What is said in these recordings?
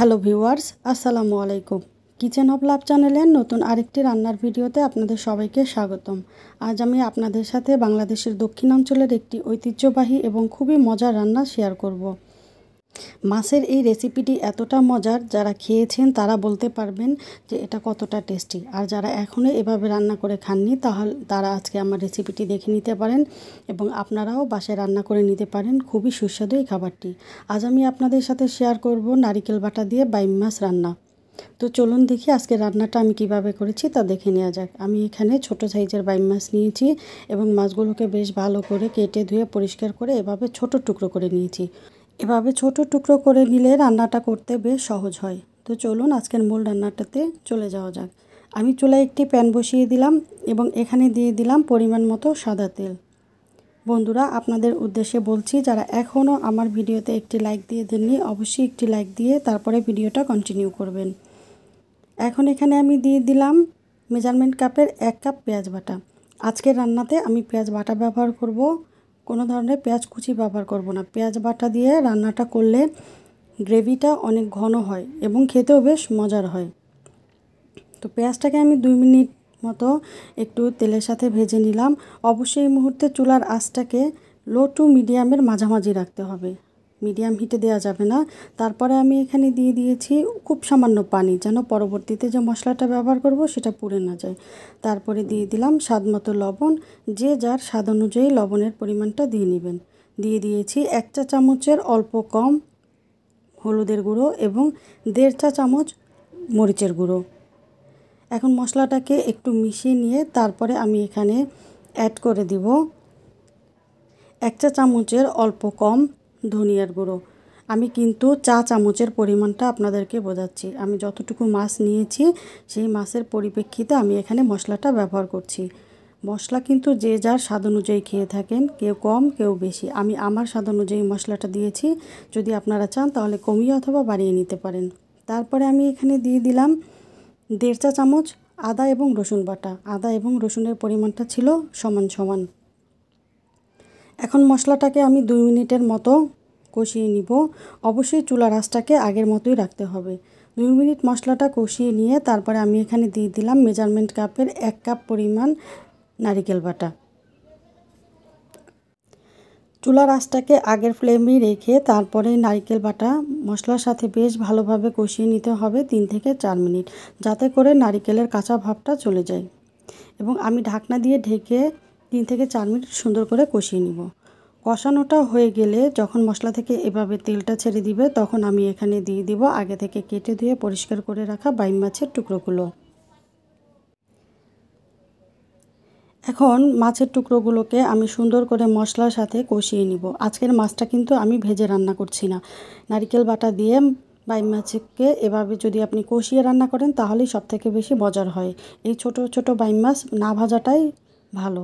Hello viewers, আসসালামু আলাইকুম। Kitchen of love চ্যানেলের নতুন আরেকটি রান্নার ভিডিওতে আপনাদের সবাইকে স্বাগতম। আজ আমি আপনাদের সাথে বাংলাদেশের দক্ষিণাঞ্চলের একটি ঐতিহ্যবাহী এবং খুবই মজার রান্না শেয়ার করব। মাছের এই রেসিপিটি এতটা মজার, যারা খেয়েছেন তারা বলতে পারবেন যে এটা কতটা টেস্টি। আর যারা এখনও এভাবে রান্না করে খাননি তারা আজকে আমার রেসিপিটি দেখে নিতে পারেন এবং আপনারাও বাসায় রান্না করে নিতে পারেন। খুবই সুস্বাদু এই খাবারটি। আজ আমি আপনাদের সাথে শেয়ার করব নারিকেল বাটা দিয়ে বাইম মাছ রান্না। তো চলুন দেখি আজকে রান্নাটা আমি কিভাবে করেছি তা দেখে নেওয়া যাক। আমি এখানে ছোট সাইজের বাইম মাছ নিয়েছি এবং মাছগুলোকে বেশ ভালো করে কেটে ধুয়ে পরিষ্কার করে এভাবে ছোট টুকরো করে নিয়েছি। এভাবে ছোট টুকরো করে নিলে রান্নাটা করতে বেশ সহজ হয়। তো চলুন আজকের মূল রান্নাটাতে চলে যাওয়া যাক। আমি চুলায় একটি প্যান বসিয়ে দিলাম এবং এখানে দিয়ে দিলাম পরিমাণ মতো সাদা তেল। বন্ধুরা, আপনাদের উদ্দেশ্যে বলছি, যারা এখনও আমার ভিডিওতে একটি লাইক দিয়ে দেননি অবশ্যই একটি লাইক দিয়ে তারপরে ভিডিওটা কন্টিনিউ করবেন। এখন এখানে আমি দিয়ে দিলাম মেজারমেন্ট কাপের 1 কাপ পেঁয়াজ বাটা। আজকের রান্নাতে আমি পেঁয়াজ বাটা ব্যবহার করব, কোনো ধরনের পেঁয়াজ কুচি ব্যবহার করব না। পেঁয়াজ বাটা দিয়ে রান্নাটা করলে গ্রেভিটা অনেক ঘন হয় এবং খেতেও বেশ মজার হয়। তো পেঁয়াজটাকে আমি 2 মিনিট মতো একটু তেলের সাথে ভেজে নিলাম। অবশ্যই এই মুহূর্তে চুলার আঁচটাকে লো টু মিডিয়ামের মাঝামাঝি রাখতে হবে, মিডিয়াম হিটে দেওয়া যাবে না। তারপরে আমি এখানে দিয়ে দিয়েছি খুব সামান্য পানি, যেন পরবর্তীতে যে মশলাটা ব্যবহার করব সেটা পুড়ে না যায়। তারপরে দিয়ে দিলাম স্বাদ মতো লবণ। যে যার স্বাদ অনুযায়ী লবণের পরিমাণটা দিয়ে নেবেন। দিয়ে দিয়েছি 1 চা চামচের অল্প কম হলুদের গুঁড়ো এবং 1.5 চা চামচ মরিচের গুঁড়ো। এখন মশলাটাকে একটু মিশিয়ে নিয়ে তারপরে আমি এখানে অ্যাড করে দিব 1 চা চামচের অল্প কম ধনিয়ার গুঁড়ো। আমি কিন্তু চা চামচের পরিমাণটা আপনাদেরকে বোঝাচ্ছি। আমি যতটুকু মাছ নিয়েছি সেই মাছের পরিপ্রেক্ষিতে আমি এখানে মশলাটা ব্যবহার করছি। মশলা কিন্তু যে যার স্বাদ অনুযায়ী খেয়ে থাকেন, কেউ কম কেউ বেশি। আমি আমার স্বাদ অনুযায়ী মশলাটা দিয়েছি, যদি আপনারা চান তাহলে কমিয়ে অথবা বাড়িয়ে নিতে পারেন। তারপরে আমি এখানে দিয়ে দিলাম 1.5 চা চামচ আদা এবং রসুন বাটা। আদা এবং রসুনের পরিমাণটা ছিল সমান সমান। এখন মশলাটাকে আমি 2 মিনিটের মতো কষিয়ে নিব। অবশ্যই চুলার আঁচটাকে আগের মতোই রাখতে হবে। 2 মিনিট মশলাটা কষিয়ে নিয়ে তারপরে আমি এখানে দিয়ে দিলাম মেজারমেন্ট কাপের 1 কাপ পরিমাণ নারিকেল বাটা। চুলার আঁচটাকে আগের ফ্লেমেই রেখে তারপরে নারকেল বাটা মশলার সাথে বেশ ভালোভাবে কষিয়ে নিতে হবে 3 থেকে 4 মিনিট, যাতে করে নারকেলের কাঁচা ভাবটা চলে যায়। এবং আমি ঢাকনা দিয়ে ঢেকে 3 থেকে 4 মিনিট সুন্দর করে কষিয়ে নিব। কষানোটা হয়ে গেলে যখন মশলা থেকে এভাবে তেলটা ছেড়ে দিবে, তখন আমি এখানে দিয়ে দিব আগে থেকে কেটে ধুয়ে পরিষ্কার করে রাখা বাইম মাছের টুকরোগুলো। এখন মাছের টুকরোগুলোকে আমি সুন্দর করে মশলার সাথে কষিয়ে নিব। আজকের মাছটা কিন্তু আমি ভেজে রান্না করছি না। নারকেল বাটা দিয়ে বাইম মাছকে এভাবে যদি আপনি কষিয়ে রান্না করেন তাহলেই সবথেকে বেশি মজার হয়। এই ছোট ছোট বাইম মাছ না ভাজাটাই ভালো।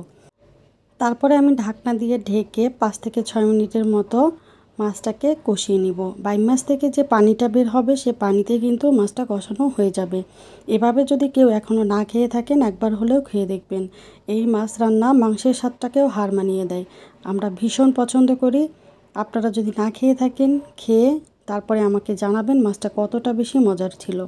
তারপরে আমি ঢাকনা দিয়ে ঢেকে 5 থেকে 6 মিনিটের মতো মাছটাকে কষিয়ে নিব। বাইম মাছ থেকে যে পানিটা বের হবে সে পানিতে কিন্তু মাছটা কষানো হয়ে যাবে। এভাবে যদি কেউ এখনও না খেয়ে থাকেন একবার হলেও খেয়ে দেখবেন। এই মাছ রান্না মাংসের স্বাদটাকেও হার মানিয়ে দেয়। আমরা ভীষণ পছন্দ করি। আপনারা যদি না খেয়ে থাকেন, খেয়ে তারপরে আমাকে জানাবেন মাছটা কতটা বেশি মজার ছিল।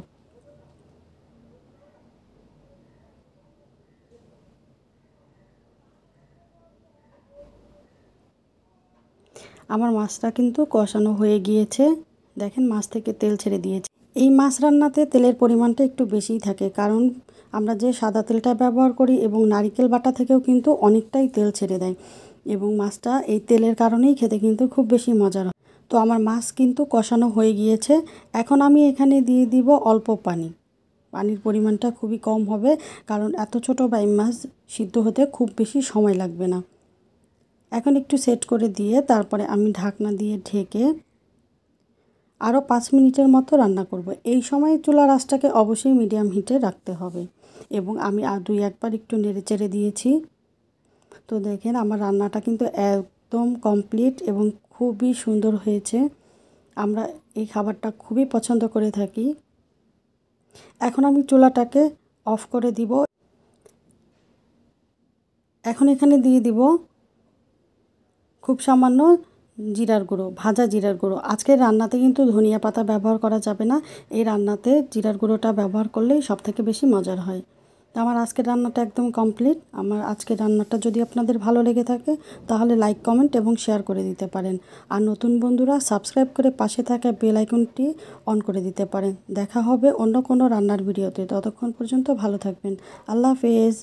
আমার মাছটা কিন্তু কষানো হয়ে গিয়েছে। দেখেন মাছ থেকে তেল ছেড়ে দিয়েছে। এই মাছ রান্নাতে তেলের পরিমাণটা একটু বেশিই থাকে, কারণ আমরা যে সাদা তেলটা ব্যবহার করি এবং নারকেল বাটা থেকেও কিন্তু অনেকটাই তেল ছেড়ে দেয় এবং মাছটা এই তেলের কারণেই খেতে কিন্তু খুব বেশি মজার হয়। তো আমার মাছ কিন্তু কষানো হয়ে গিয়েছে। এখন আমি এখানে দিয়ে দিব অল্প পানি। পানির পরিমাণটা খুবই কম হবে, কারণ এত ছোট বাইম মাছ সিদ্ধ হতে খুব বেশি সময় লাগবে না। এখন একটু সেট করে দিয়ে তারপরে আমি ঢাকনা দিয়ে ঢেকে আরও 5 মিনিটের মতো রান্না করব। এই সময় চুলার আঁচটাকে অবশ্যই মিডিয়াম হিটে রাখতে হবে এবং আমি আর 2 একবার একটু নেড়েচেড়ে দিয়েছি। তো দেখেন আমার রান্নাটা কিন্তু একদম কমপ্লিট এবং খুবই সুন্দর হয়েছে। আমরা এই খাবারটা খুবই পছন্দ করে থাকি। এখন আমি চুলাটাকে অফ করে দিব। এখন এখানে দিয়ে দিব খুব সামান্য জিরার গুঁড়ো, ভাজা জিরার গুঁড়ো। আজকের রান্নাতে কিন্তু ধনিয়া পাতা ব্যবহার করা যাবে না, এই রান্নাতে জিরার গুঁড়োটা ব্যবহার করলেই সবথেকে বেশি মজার হয়। তো আমার আজকের রান্নাটা একদম কমপ্লিট। আমার আজকের রান্নাটা যদি আপনাদের ভালো লেগে থাকে তাহলে লাইক, কমেন্ট এবং শেয়ার করে দিতে পারেন। আর নতুন বন্ধুরা সাবস্ক্রাইব করে পাশে থাকা বেল আইকনটি অন করে দিতে পারেন। দেখা হবে অন্য কোনো রান্নার ভিডিওতে। ততক্ষণ পর্যন্ত ভালো থাকবেন। আল্লাহ হাফেজ।